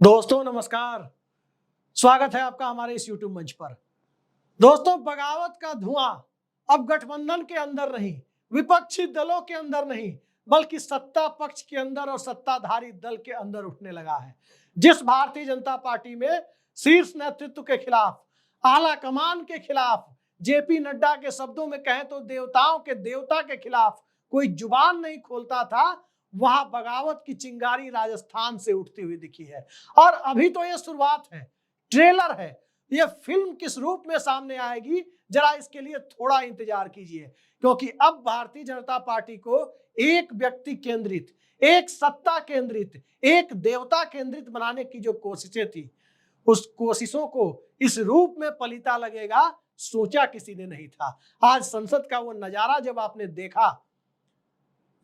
दोस्तों नमस्कार। स्वागत है आपका हमारे इस YouTube मंच पर। दोस्तों, बगावत का धुआं अब गठबंधन के अंदर नहीं, विपक्षी दलों के अंदर नहीं, बल्कि सत्ता पक्ष के अंदर और सत्ताधारी दल के अंदर उठने लगा है। जिस भारतीय जनता पार्टी में शीर्ष नेतृत्व के खिलाफ, आला कमान के खिलाफ, जेपी नड्डा के शब्दों में कहें तो देवताओं के देवता के खिलाफ कोई जुबान नहीं खोलता था, वहां बगावत की चिंगारी राजस्थान से उठती हुई दिखी है। और अभी तो ये शुरुआत है, ट्रेलर है। ये फिल्म किस रूप में सामने आएगी, जरा इसके लिए थोड़ा इंतजार कीजिए, क्योंकि अब भारतीय जनता पार्टी को एक व्यक्ति केंद्रित, एक सत्ता केंद्रित, एक देवता केंद्रित बनाने की जो कोशिशें थी, उस कोशिशों को इस रूप में पलीता लगेगा, सोचा किसी ने नहीं था। आज संसद का वो नजारा जब आपने देखा,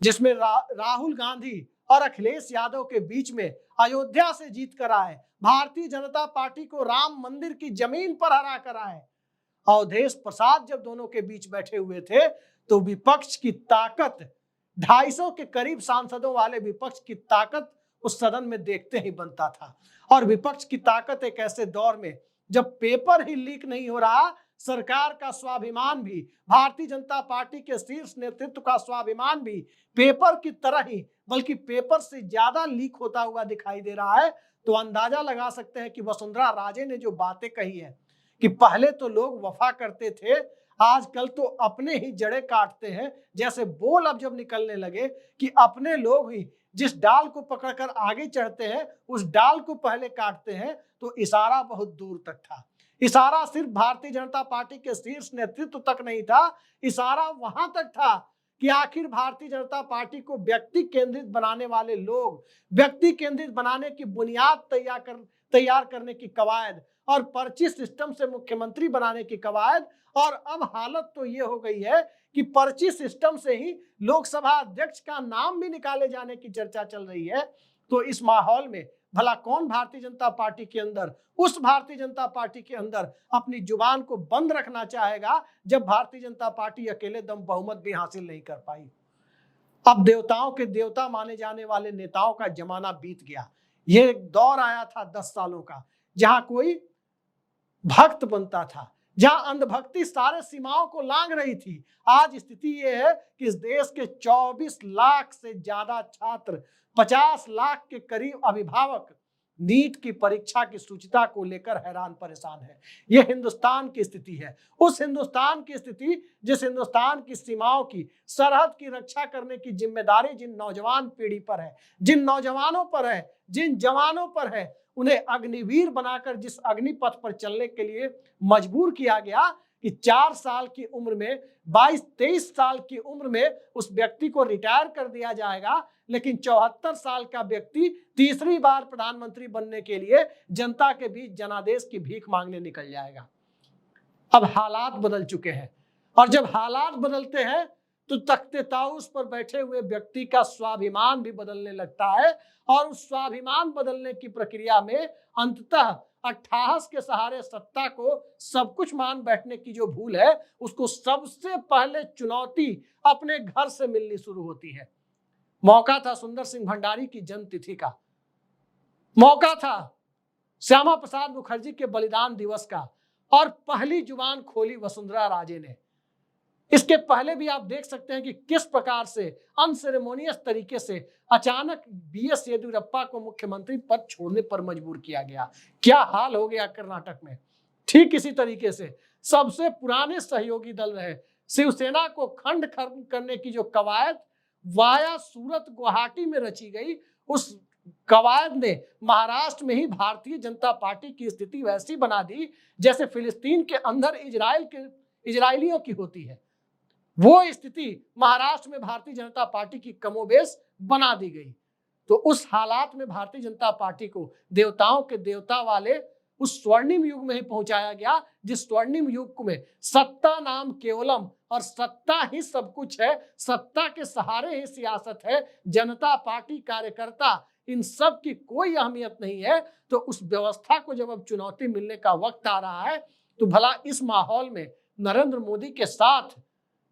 जिसमें राहुल गांधी और अखिलेश यादव के बीच में अयोध्या से जीत कर आए, भारतीय जनता पार्टी को राम मंदिर की जमीन पर हरा कर आए, अवधेश प्रसाद जब दोनों के बीच बैठे हुए थे, तो विपक्ष की ताकत, 250 के करीब सांसदों वाले विपक्ष की ताकत उस सदन में देखते ही बनता था। और विपक्ष की ताकत एक ऐसे दौर में जब पेपर ही लीक नहीं हो रहा, सरकार का स्वाभिमान भी, भारतीय जनता पार्टी के शीर्ष नेतृत्व का स्वाभिमान भी पेपर की तरह ही, बल्कि पेपर से ज्यादा लीक होता हुआ दिखाई दे रहा है, तो अंदाजा लगा सकते हैं कि वसुंधरा राजे ने जो बातें कही है कि पहले तो लोग वफा करते थे, आजकल तो अपने ही जड़े काटते हैं, जैसे बोल अब जब निकलने लगे कि अपने लोग ही जिस डाल को पकड़कर आगे चढ़ते हैं, उस डाल को पहले काटते हैं, तो इशारा बहुत दूर तक था। इशारा सिर्फ भारतीय जनता पार्टी के शीर्ष नेतृत्व तक नहीं था, इशारा वहां तक था कि आखिर भारतीय जनता पार्टी को व्यक्ति केंद्रित बनाने वाले लोग, व्यक्ति केंद्रित बनाने की बुनियाद तैयार करने की कवायद और पर्ची सिस्टम से मुख्यमंत्री बनाने की कवायद, और अब हालत तो ये हो गई है कि पर्ची सिस्टम से ही लोकसभा अध्यक्ष का नाम भी निकाले जाने की चर्चा चल रही है। तो इस माहौल में भला कौन भारतीय जनता पार्टी के अंदर, उस भारतीय जनता पार्टी के अंदर अपनी जुबान को बंद रखना चाहेगा, जब भारतीय जनता पार्टी अकेले दम बहुमत भी हासिल नहीं कर पाई। अब देवताओं के देवता माने जाने वाले नेताओं का जमाना बीत गया। ये एक दौर आया था 10 सालों का, जहां कोई भक्त बनता था, जहां अंधभक्ति सारे सीमाओं को लांघ रही थी। आज स्थिति यह है कि इस देश के 24 लाख से ज्यादा छात्र, 50 लाख के करीब अभिभावक नीट की परीक्षा की सूचिता को लेकर हैरान परेशान है। यह हिंदुस्तान की स्थिति है। उस हिंदुस्तान की स्थिति, जिस हिंदुस्तान की सीमाओं की, सरहद की रक्षा करने की जिम्मेदारी जिन नौजवान पीढ़ी पर है, जिन नौजवानों पर है, जिन जवानों पर है, उन्हें अग्निवीर बनाकर जिस अग्निपथ पर चलने के लिए मजबूर किया गया कि 4 साल की उम्र में, 22-23 साल की उम्र में उस व्यक्ति को रिटायर कर दिया जाएगा, लेकिन 74 साल का व्यक्ति तीसरी बार प्रधानमंत्री बनने के लिए जनता के बीच जनादेश की भीख मांगने निकल जाएगा। अब हालात बदल चुके हैं, और जब हालात बदलते हैं तो तख्ते ताऊस पर बैठे हुए व्यक्ति का स्वाभिमान भी बदलने लगता है, और उस स्वाभिमान बदलने की प्रक्रिया में अंततः 28 के सहारे सत्ता को सब कुछ मान बैठने की जो भूल है, उसको सबसे पहले चुनौती अपने घर से मिलनी शुरू होती है। मौका था सुंदर सिंह भंडारी की जन्म तिथि का, मौका था श्यामा प्रसाद मुखर्जी के बलिदान दिवस का, और पहली जुबान खोली वसुंधरा राजे ने। इसके पहले भी आप देख सकते हैं कि किस प्रकार से अनसेरेमोनियस तरीके से अचानक बीएस येदियुरप्पा को मुख्यमंत्री पद छोड़ने पर मजबूर किया गया। क्या हाल हो गया कर्नाटक में। ठीक इसी तरीके से सबसे पुराने सहयोगी दल रहे शिवसेना को खंड करने की जो कवायद वाया सूरत गुवाहाटी में रची गई, उस कवायद ने महाराष्ट्र में ही भारतीय जनता पार्टी की स्थिति वैसी बना दी जैसे फिलिस्तीन के अंदर इजरायलियों की होती है। वो स्थिति महाराष्ट्र में भारतीय जनता पार्टी की कमोबेश बना दी गई। तो उस हालात में भारतीय जनता पार्टी को देवताओं के देवता वाले उस स्वर्णिम युग में ही पहुंचाया गया, जिस स्वर्णिम युग में सत्ता नाम केवलम, और सत्ता ही सब कुछ है, सत्ता के सहारे ही सियासत है, जनता पार्टी कार्यकर्ता इन सब की कोई अहमियत नहीं है। तो उस व्यवस्था को जब अब चुनौती मिलने का वक्त आ रहा है, तो भला इस माहौल में नरेंद्र मोदी के साथ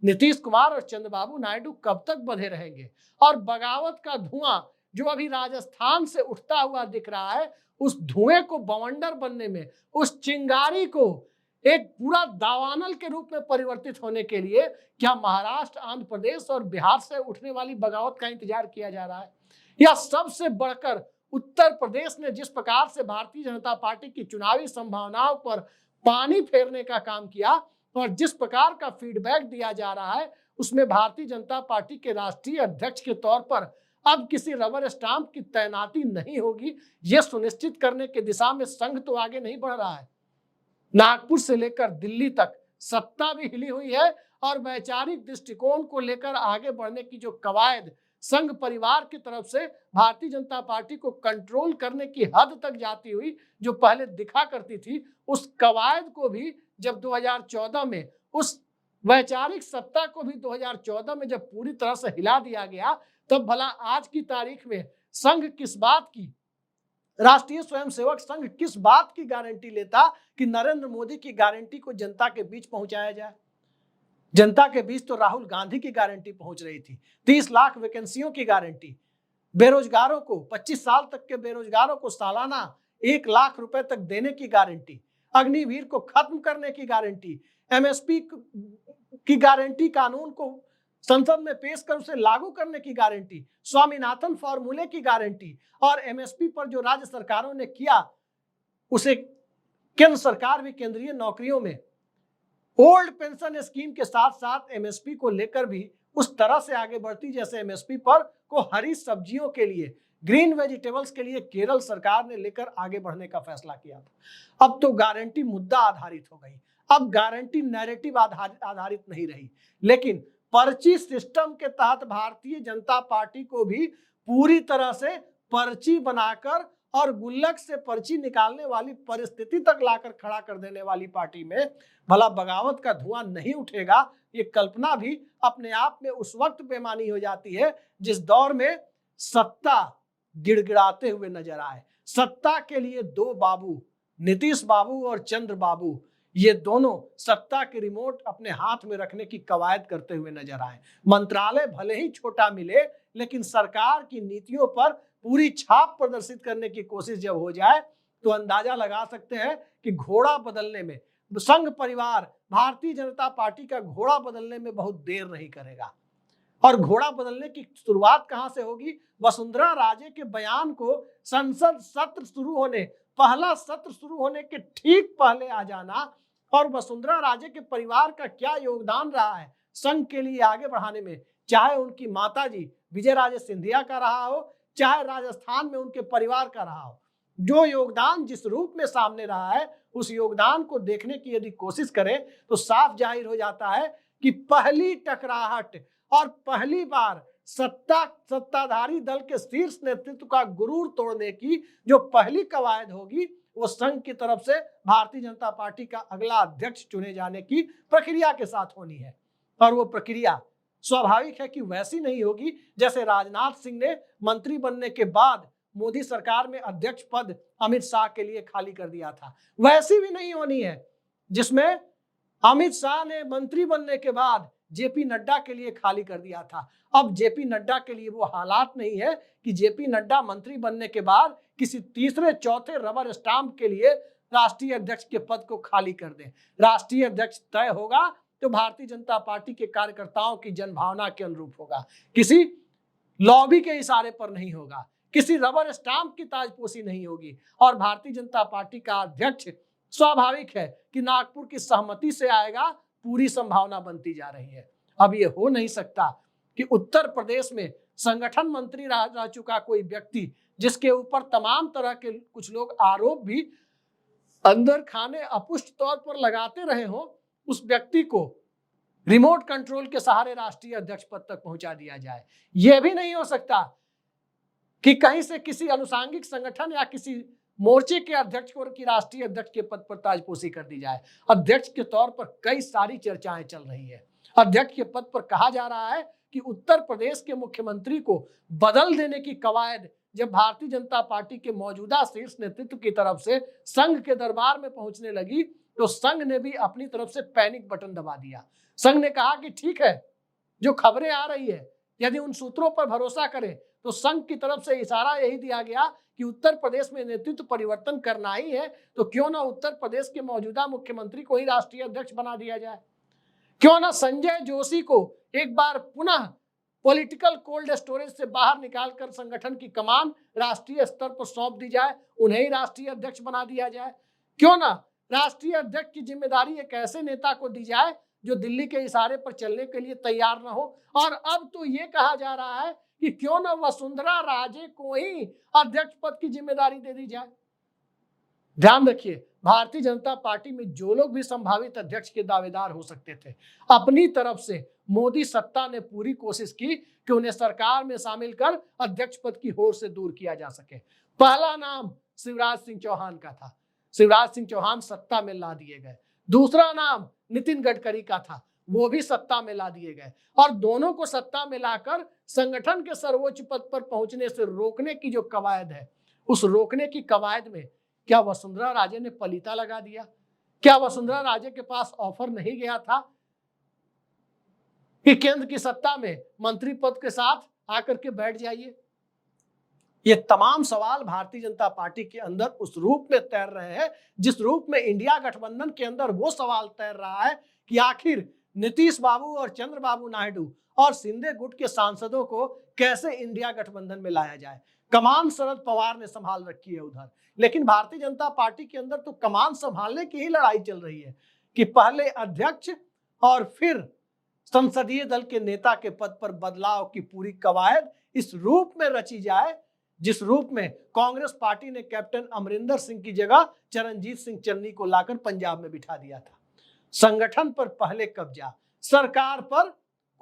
नीतीश कुमार और चंद्रबाबू नायडू कब तक बंधे रहेंगे। और बगावत का धुआं जो अभी राजस्थान से उठता हुआ दिख रहा है, उस धुएं को बवंडर बनने में, उस चिंगारी को एक पूरा दावानल के रूप में परिवर्तित होने के लिए क्या महाराष्ट्र, आंध्र प्रदेश और बिहार से उठने वाली बगावत का इंतजार किया जा रहा है? या सबसे बढ़कर उत्तर प्रदेश ने जिस प्रकार से भारतीय जनता पार्टी की चुनावी संभावनाओं पर पानी फेरने का काम किया और जिस प्रकार का फीडबैक दिया जा रहा है, उसमें भारतीय जनता पार्टी के राष्ट्रीय अध्यक्ष के तौर पर अब किसी रबर स्टाम्प की तैनाती नहीं होगी, यह सुनिश्चित करने की दिशा में संघ तो आगे नहीं बढ़ रहा है। नागपुर से लेकर दिल्ली तक सत्ता भी हिली हुई है और वैचारिक दृष्टिकोण को लेकर आगे बढ़ने की जो कवायद संघ परिवार की तरफ से भारतीय जनता पार्टी को कंट्रोल करने की हद तक जाती हुई जो पहले दिखा करती थी, उस कवायद को भी जब 2014 में, उस वैचारिक सत्ता को भी 2014 में जब पूरी तरह से हिला दिया गया, तब भला आज की तारीख में संघ किस बात की, राष्ट्रीय स्वयंसेवक संघ किस बात की गारंटी लेता कि नरेंद्र मोदी की गारंटी को जनता के बीच पहुंचाया जाए? जनता के बीच तो राहुल गांधी की गारंटी पहुंच रही थी, 30 लाख वैकेंसियों की गारंटी, बेरोजगारों को, 25 साल तक के बेरोजगारों को सालाना 1 लाख रुपए तक देने की गारंटी, अग्निवीर को खत्म करने की गारंटी, एमएसपी की गारंटी, कानून को संसद में पेश कर उसे लागू करने की गारंटी, स्वामीनाथन फॉर्मूले की गारंटी, और एमएसपी पर जो राज्य सरकारों ने किया उसे केंद्र सरकार भी केंद्रीय नौकरियों में ओल्ड पेंशन स्कीम के साथ साथ एमएसपी को लेकर भी उस तरह से आगे बढ़ती जैसे एमएसपी पर को हरी सब्जियों के लिए, ग्रीन वेजिटेबल्स के लिए केरल सरकार ने लेकर आगे बढ़ने का फैसला किया था। अब तो गारंटी मुद्दा आधारित हो गई, अब गारंटी नैरेटिव आधारित नहीं रही, लेकिन पर्ची सिस्टम के तहत भारतीय जनता पार्टी को भी पूरी तरह से पर्ची बनाकर और गुल्लक से पर्ची निकालने वाली परिस्थिति तक लाकर खड़ा कर देने वाली पार्टी में भला बगावत का धुआं नहीं उठेगा, ये कल्पना भी अपने आप में उस वक्त बेमानी हो जाती है जिस दौर में सत्ता गिड़गिड़ाते हुए नजर आए। सत्ता के लिए दो बाबू, नीतीश बाबू और चंद्र बाबू, ये दोनों सत्ता के रिमोट अपने हाथ में रखने की कवायद करते हुए नजर आए। मंत्रालय भले ही छोटा मिले, लेकिन सरकार की नीतियों पर पूरी छाप प्रदर्शित करने की कोशिश जब हो जाए तो अंदाजा लगा सकते हैं कि घोड़ा बदलने में संघ परिवार भारतीय जनता पार्टी का घोड़ा बदलने में बहुत देर नहीं करेगा। और घोड़ा बदलने की शुरुआत कहां से होगी? वसुंधरा राजे के बयान को संसद सत्र शुरू होने, पहला सत्र शुरू होने के ठीक पहले आ जाना और वसुंधरा राजे के परिवार का क्या योगदान रहा है संघ के लिए आगे बढ़ाने में, चाहे उनकी माताजी विजय राजे सिंधिया का रहा हो, चाहे राजस्थान में उनके परिवार का रहा हो, जो योगदान जिस रूप में सामने रहा है उस योगदान को देखने की यदि कोशिश करें तो साफ जाहिर हो जाता है कि पहली टकराहट और पहली बार सत्ताधारी दल के शीर्ष नेतृत्व का गुरूर तोड़ने की जो पहली कवायद होगी वो संघ की तरफ से भारतीय जनता पार्टी का अगला अध्यक्ष चुने जाने की प्रक्रिया के साथ होनी है। और वो प्रक्रिया स्वाभाविक है कि वैसी नहीं होगी जैसे राजनाथ सिंह ने मंत्री बनने के बाद मोदी सरकार में अध्यक्ष पद अमित शाह के लिए खाली कर दिया था, वैसी भी नहीं होनी है जिसमें अमित शाह ने मंत्री बनने के बाद जेपी नड्डा के लिए खाली कर दिया था। अब जेपी नड्डा के लिए वो हालात नहीं है कि जेपी नड्डा मंत्री बनने के बाद किसी तीसरे चौथे रबर स्टाम्प के लिए राष्ट्रीय अध्यक्ष के पद को खाली कर दें। राष्ट्रीय अध्यक्ष तय होगा तो भारतीय जनता पार्टी के कार्यकर्ताओं की जनभावना के अनुरूप होगा, किसी लॉबी के इशारे पर नहीं होगा, किसी रबर स्टाम्प की ताजपोशी नहीं होगी। और भारतीय जनता पार्टी का अध्यक्ष स्वाभाविक है कि नागपुर की सहमति से आएगा, पूरी संभावना बनती जा रही है। अब ये हो नहीं सकता कि उत्तर प्रदेश में संगठन मंत्री रह चुका कोई व्यक्ति जिसके ऊपर तमाम तरह के कुछ लोग आरोप भी अंदर खाने अपुष्ट तौर पर लगाते रहे हों, उस व्यक्ति को रिमोट कंट्रोल के सहारे राष्ट्रीय अध्यक्ष पद तक पहुंचा दिया जाए। यह भी नहीं हो सकता कि कहीं से किसी अनुसांगिक संगठन या किसी मोर्चे के अध्यक्ष को की राष्ट्रीय अध्यक्ष के पद पर ताजपोशी कर दी जाए। अध्यक्ष के तौर पर कई सारी चर्चाएं चल रही है। अध्यक्ष के पद पर कहा जा रहा है कि उत्तर प्रदेश के मुख्यमंत्री को बदल देने की कवायद जब भारतीय जनता पार्टी के मौजूदा शीर्ष नेतृत्व की तरफ से संघ के दरबार में पहुंचने लगी तो संघ ने भी अपनी तरफ से पैनिक बटन दबा दिया। संघ ने कहा कि ठीक है, जो खबरें आ रही है यदि उन सूत्रों पर भरोसा करें तो संघ की तरफ से इशारा यही दिया गया कि उत्तर प्रदेश में नेतृत्व परिवर्तन करना ही है, तो क्यों ना उत्तर प्रदेश के मौजूदा मुख्यमंत्री को ही राष्ट्रीय अध्यक्ष बना दिया जाए, क्यों ना संजय जोशी को एक बार पुनः पॉलिटिकल कोल्ड स्टोरेज से बाहर निकालकर संगठन की कमान राष्ट्रीय स्तर पर सौंप दी जाए, उन्हें ही राष्ट्रीय अध्यक्ष बना दिया जाए। क्यों ना राष्ट्रीय अध्यक्ष की जिम्मेदारी एक ऐसे नेता को दी जाए जो दिल्ली के इशारे पर चलने के लिए तैयार न हो। और अब तो ये कहा जा रहा है कि क्यों ना वसुंधरा राजे को ही अध्यक्ष पद की जिम्मेदारी दे दी जाए। ध्यान रखिए, भारतीय जनता पार्टी में जो लोग भी संभावित अध्यक्ष के दावेदार हो सकते थे, अपनी तरफ से मोदी सत्ता ने पूरी कोशिश की कि उन्हें सरकार में शामिल कर अध्यक्ष पद की होड़ से दूर किया जा सके। पहला नाम शिवराज सिंह चौहान का था, शिवराज सिंह चौहान सत्ता में ला दिए गए। दूसरा नाम नितिन गडकरी का था, वो भी सत्ता में ला दिए गए। और दोनों को सत्ता में लाकर संगठन के सर्वोच्च पद पर पहुंचने से रोकने की जो कवायद है, उस रोकने की कवायद में क्या वसुंधरा राजे ने पलीता लगा दिया? क्या वसुंधरा राजे के पास ऑफर नहीं गया था कि केंद्र की सत्ता में मंत्री पद के साथ आकर के बैठ जाइए? ये तमाम सवाल भारतीय जनता पार्टी के अंदर उस रूप में तैर रहे हैं जिस रूप में इंडिया गठबंधन के अंदर वो सवाल तैर रहा है कि आखिर नीतीश बाबू और चंद्रबाबू नायडू और शिंदे गुट के सांसदों को कैसे इंडिया गठबंधन में लाया जाए। कमान शरद पवार ने संभाल रखी है उधर, लेकिन भारतीय जनता पार्टी के अंदर तो कमान संभालने की ही लड़ाई चल रही है कि पहले अध्यक्ष और फिर संसदीय दल के नेता के पद पर बदलाव की पूरी कवायद इस रूप में रची जाए जिस रूप में कांग्रेस पार्टी ने कैप्टन अमरिंदर सिंह की जगह चरणजीत सिंह चन्नी को लाकर पंजाब में बिठा दिया था। संगठन पर पहले कब्जा, सरकार पर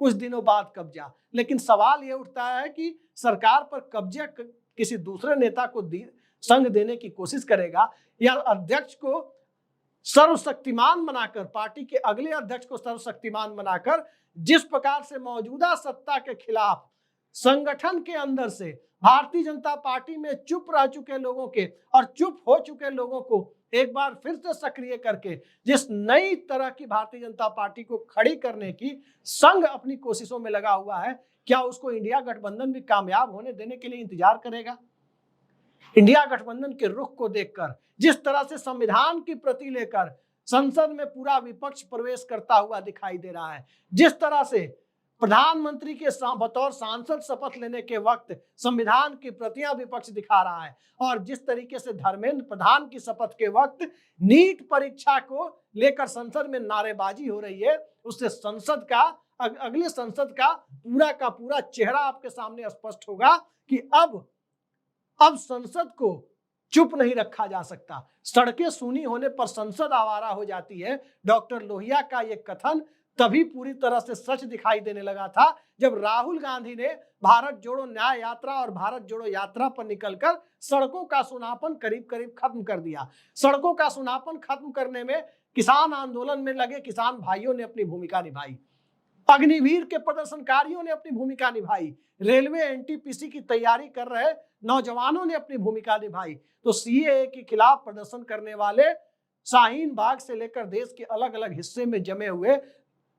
कुछ दिनों बाद कब्जा। लेकिन सवाल यह उठता है कि सरकार पर कब्जा किसी दूसरे नेता को संग देने की कोशिश करेगा या अध्यक्ष को सर्वशक्तिमान बनाकर, पार्टी के अगले अध्यक्ष को सर्वशक्तिमान बनाकर जिस प्रकार से मौजूदा सत्ता के खिलाफ संगठन के अंदर से भारतीय जनता पार्टी में चुप रह चुके लोगों के और चुप हो चुके लोगों को एक बार फिर से सक्रिय करके जिस नई तरह की भारतीय जनता पार्टी को खड़ी करने की संघ अपनी कोशिशों में लगा हुआ है, क्या उसको इंडिया गठबंधन भी कामयाब होने देने के लिए इंतजार करेगा? इंडिया गठबंधन के रुख को देखकर, जिस तरह से संविधान की प्रति लेकर संसद में पूरा विपक्ष प्रवेश करता हुआ दिखाई दे रहा है, जिस तरह से प्रधानमंत्री के बतौर सांसद शपथ लेने के वक्त संविधान की प्रतियां विपक्ष दिखा रहा है, और जिस तरीके से धर्मेंद्र प्रधान की शपथ के वक्त नीट परीक्षा को लेकर संसद में नारेबाजी हो रही है, उससे संसद का, अगले संसद का पूरा चेहरा आपके सामने स्पष्ट होगा कि अब संसद को चुप नहीं रखा जा सकता। सड़कें सूनी होने पर संसद आवारा हो जाती है। डॉक्टर लोहिया का यह कथन तभी पूरी तरह से सच दिखाई देने लगा था जब राहुल गांधी ने भारत जोड़ो न्याय यात्रा और भारत जोड़ो यात्रा पर निकलकर सड़कों का सुनापन करीब करीब खत्म कर दिया। सड़कों का सुनापन खत्म करने में किसान आंदोलन में लगे किसान भाइयों ने अपनी भूमिका निभाई, अग्निवीर के प्रदर्शनकारियों ने अपनी भूमिका निभाई, रेलवे एनटीपीसी की तैयारी कर रहे नौजवानों ने अपनी भूमिका निभाई, तो सीएए के खिलाफ प्रदर्शन करने वाले शाहीन बाग से लेकर देश के अलग अलग हिस्से में जमे हुए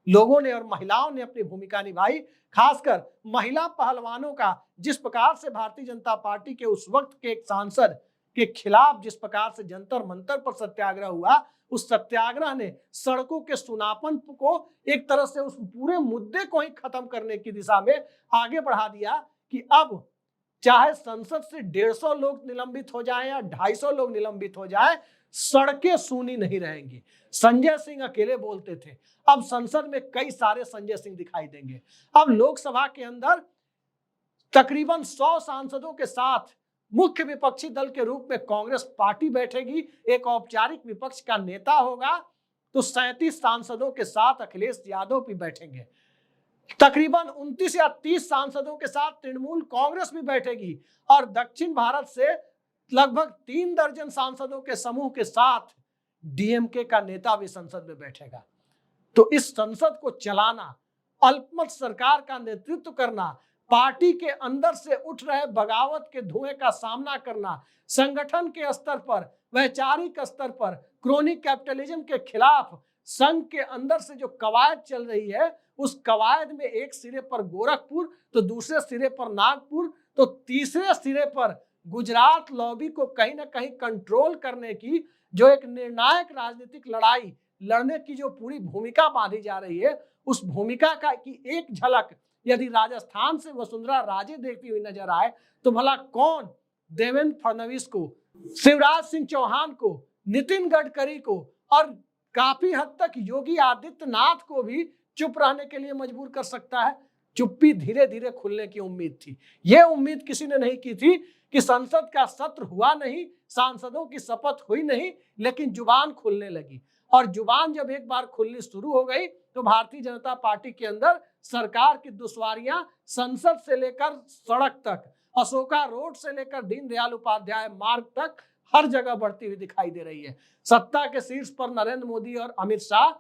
लोगों ने और महिलाओं ने अपनी भूमिका निभाई। खासकर महिला पहलवानों का जिस प्रकार से भारतीय जनता पार्टी के उस वक्त के एक सांसद के खिलाफ जिस प्रकार से जंतर मंतर पर सत्याग्रह हुआ, उस सत्याग्रह ने सड़कों के सुनापन को एक तरह से उस पूरे मुद्दे को ही खत्म करने की दिशा में आगे बढ़ा दिया कि अब चाहे संसद से 150 लोग निलंबित हो जाएं या 250 लोग निलंबित हो जाएं, सड़कें सूनी नहीं रहेंगी। संजय सिंह अकेले बोलते थे, अब संसद में कई सारे संजय सिंह दिखाई देंगे। अब लोकसभा के अंदर तकरीबन 100 सांसदों के साथ मुख्य विपक्षी दल के रूप में कांग्रेस पार्टी बैठेगी, एक औपचारिक विपक्ष का नेता होगा, तो 37 सांसदों के साथ अखिलेश यादव भी बैठेंगे। तकरीबन 29 या 30 सांसदों के साथ तृणमूल कांग्रेस भी बैठेगी और दक्षिण भारत से लगभग 3 दर्जन सांसदों के समूह के साथ डीएमके का नेता भी संसद में बैठेगा। तो इस संसद को चलाना, अल्पमत सरकार का नेतृत्व करना, पार्टी के अंदर से उठ रहे बगावत के धुएं का सामना करना, संगठन के स्तर पर, वैचारिक स्तर पर क्रोनिक कैपिटलिज्म के खिलाफ संघ के अंदर से जो कवायद चल रही है, उस कवायद में एक सिरे पर गोरखपुर तो दूसरे सिरे पर नागपुर, तो तीसरे सिरे पर गुजरात लॉबी को कहीं ना कहीं कंट्रोल करने की जो एक निर्णायक राजनीतिक लड़ाई लड़ने की जो पूरी भूमिका बांधी जा रही है, उस भूमिका का की एक झलक यदि राजस्थान से वसुंधरा राजे देखती हुई नजर आए तो भला कौन देवेंद्र फडणवीस को, शिवराज सिंह चौहान को, नितिन गडकरी को और काफी हद तक योगी आदित्यनाथ को भी चुप रहने के लिए मजबूर कर सकता है। चुप्पी धीरे धीरे खुलने की उम्मीद थी। यह उम्मीद किसी ने नहीं की थी कि संसद का सत्र हुआ नहीं, सांसदों की शपथ हुई नहीं, लेकिन जुबान खुलने लगी। और जुबान जब एक बार खुलनी शुरू हो गई तो भारतीय जनता पार्टी के अंदर सरकार की दुश्वारियां संसद से लेकर सड़क तक, अशोका रोड से लेकर दीनदयाल उपाध्याय मार्ग तक हर जगह बढ़ती हुई दिखाई दे रही है। सत्ता के शीर्ष पर नरेंद्र मोदी और अमित शाह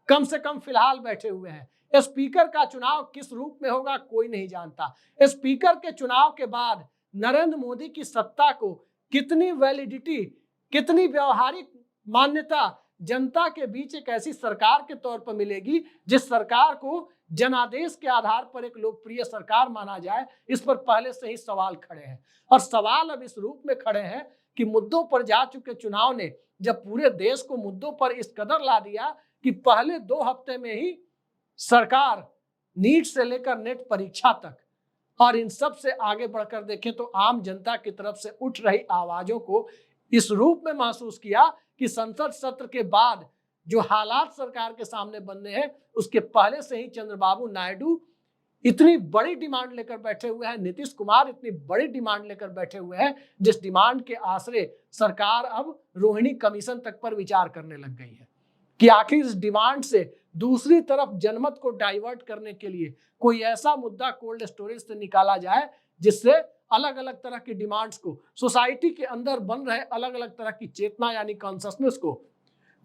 कम से कम फिलहाल बैठे हुए हैं। स्पीकर का चुनाव किस रूप में होगा कोई नहीं जानता। स्पीकर के चुनाव के बाद नरेंद्र मोदी की सत्ता को कितनी वैलिडिटी, कितनी व्यवहारिक मान्यता जनता के बीच एक ऐसी सरकार के तौर पर मिलेगी जिस सरकार को जनादेश के आधार पर एक लोकप्रिय सरकार माना जाए, इस पर पहले से ही सवाल खड़े हैं। और सवाल अब इस रूप में खड़े हैं कि मुद्दों पर जा चुके चुनाव ने जब पूरे देश को मुद्दों पर इस कदर ला दिया कि पहले 2 हफ्ते में ही सरकार नीट से लेकर नेट परीक्षा तक और इन सब से आगे बढ़कर देखें तो आम जनता की तरफ से उठ रही आवाजों को इस रूप में महसूस किया कि संसद सत्र के बाद जो हालात सरकार के सामने बनने हैं उसके पहले से ही चंद्रबाबू नायडू इतनी बड़ी डिमांड लेकर बैठे हुए हैं, नीतीश कुमार इतनी बड़ी डिमांड लेकर बैठे हुए हैं जिस डिमांड के आसरे सरकार अब रोहिणी कमीशन तक पर विचार करने लग गई है कि आखिर इस डिमांड से दूसरी तरफ जनमत को डाइवर्ट करने के लिए कोई ऐसा मुद्दा कोल्ड स्टोरेज से निकाला जाए जिससे अलग अलग तरह की डिमांड्स को, सोसाइटी के अंदर बन रहे अलग अलग तरह की चेतना यानी कॉन्शसनेस को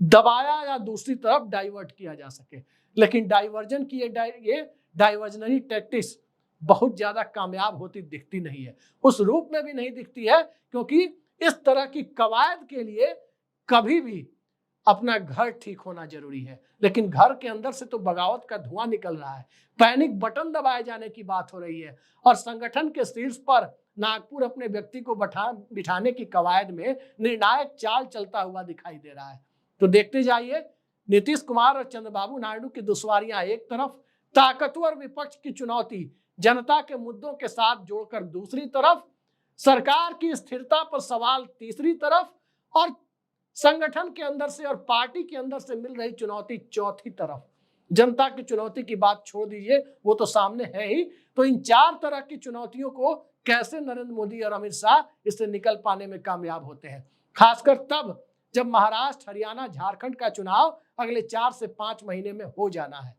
दबाया या दूसरी तरफ डाइवर्ट किया जा सके। लेकिन डाइवर्जन की ये डाइवर्जनरी टैक्टिक्स बहुत ज्यादा कामयाब होती दिखती नहीं है, उस रूप में भी नहीं दिखती है क्योंकि इस तरह की कवायद के लिए कभी भी अपना घर ठीक होना जरूरी है। लेकिन घर के अंदर से तो बगावत का धुआं निकल रहा है, पैनिक बटन दबाए जाने की बात हो रही है और संगठन के शीर्ष पर नागपुर अपने व्यक्ति को बिठाने की कवायद में निर्णायक चाल चलता हुआ दिखाई दे रहा है। तो देखते जाइए, नीतीश कुमार और चंद्रबाबू नायडू की दुश्वारियां एक तरफ, ताकतवर विपक्ष की चुनौती जनता के मुद्दों के साथ जोड़कर दूसरी तरफ, सरकार की स्थिरता पर सवाल तीसरी तरफ और संगठन के अंदर से और पार्टी के अंदर से मिल रही चुनौती चौथी तरफ। जनता की चुनौती की बात छोड़ दीजिए, वो तो सामने है ही। तो इन 4 तरह की चुनौतियों को कैसे नरेंद्र मोदी और अमित शाह इससे निकल पाने में कामयाब होते हैं, खासकर तब जब महाराष्ट्र, हरियाणा, झारखंड का चुनाव अगले 4 से 5 महीने में हो जाना है।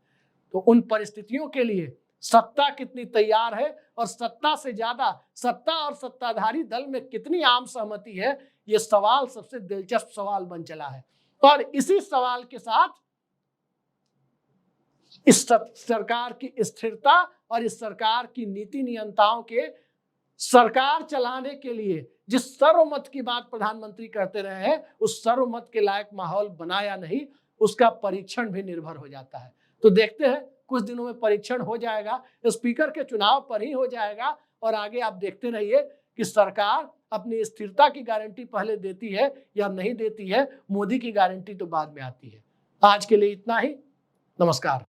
तो उन परिस्थितियों के लिए सत्ता कितनी तैयार है और सत्ता से ज्यादा सत्ता और सत्ताधारी दल में कितनी आम सहमति है, ये सवाल सबसे दिलचस्प सवाल बन चला है। और इसी सवाल के साथ इस सरकार की स्थिरता और इस सरकार की नीति नियंताओं के सरकार चलाने के लिए जिस सर्वमत की बात प्रधानमंत्री करते रहे हैं, उस सर्वमत के लायक माहौल बना या नहीं, उसका परीक्षण भी निर्भर हो जाता है। तो देखते हैं, कुछ दिनों में परीक्षण हो जाएगा, स्पीकर के चुनाव पर ही हो जाएगा और आगे आप देखते रहिए कि सरकार अपनी स्थिरता की गारंटी पहले देती है या नहीं देती है। मोदी की गारंटी तो बाद में आती है। आज के लिए इतना ही, नमस्कार।